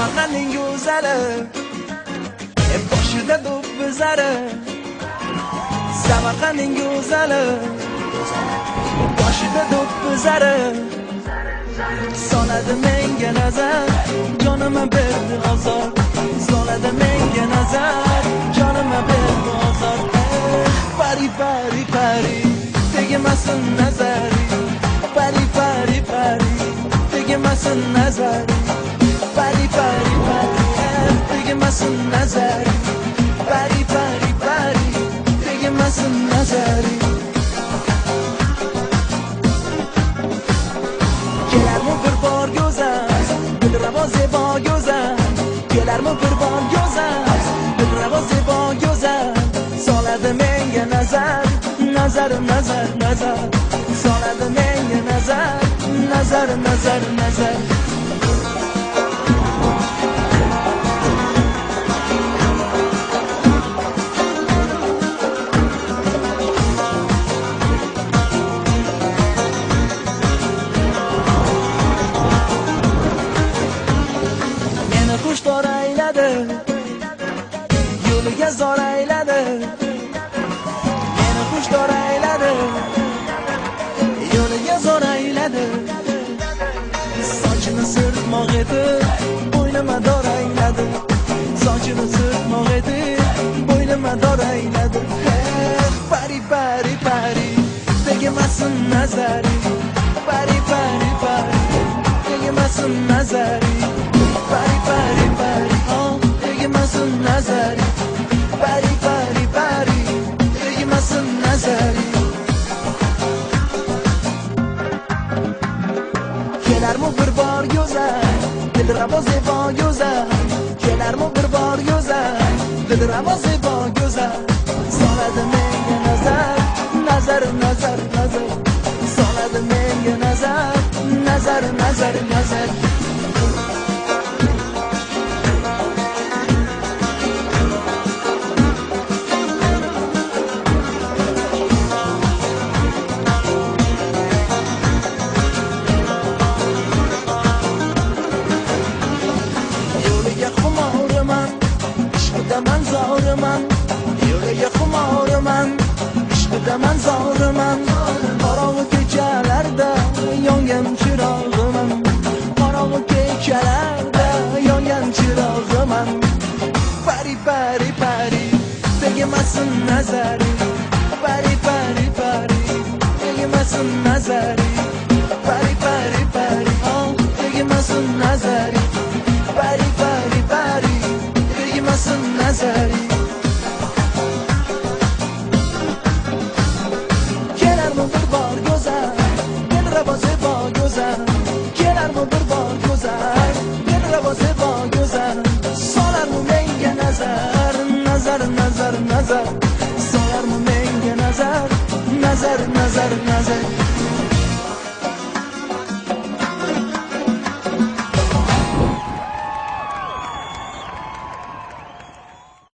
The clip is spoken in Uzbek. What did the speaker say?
Samarqandning go'zali boshida do'ppizari. Samarqandning go'zali boshida do'ppizari. Soladi menga nazar, jonimga berdi ozor. Soladi menga nazar, jonimga berdi ozor. Pari pari pari, tegmasin nazari. Pari pari pari, tegmasin nazari. Pari pari pari, tegmasin nazari. Pari pari pari, tegmasin nazari. Kelarmi bir bor go'zal, dilrabo zebo go'zal. Kelarmi bir bor go'zal, dilrabo zebo go'zal. Soladi menga nazar, nazar nazar nazar. Soladi menga nazar, nazar nazar nazar. Qushlar ayladi, yo'liga zor ayladi. Meni qushlar ayladi, yo'liga zor ayladi. Sochini sirtmoq etib, bo'ynima dor ayladi. Sochini sirtmoq etib, bo'ynima dor ayladi. Pari pari pari, tegmasin nazari. Pari pari pari, tegmasin nazari. Pari pari pari, oh, tegmasin nazari. Pari pari pari, tegmasin nazari. Kelarmi bir bor go'zal, dilrabo zebo go'zal. Kelarmi bir bor go'zal, dilrabo zebo go'zal. Soladi menga nazar, nazar nazar nazar. Soladi menga nazar, nazar nazar nazar. Man zo'riman, yo'liga xumoriman, ishqidaman zo'riman. Qorong'u kechalarda yongan chirog'iman. Qorong'u kechalarda yongan chirog'iman. Pari pari pari, tegmasin nazari. Pari pari pari, tegmasin nazari. Pari pari pari, oh, tegmasin nazari. Pari pari pari, tegmasin nazari. Kelarmi bir bor go'zal, dilrabo zebo go'zal. Kelarmi bir bor go'zal, dilrabo zebo go'zal. Solarmi menga nazar, nazar nazar nazar. Solarmi menga nazar, nazar nazar nazar.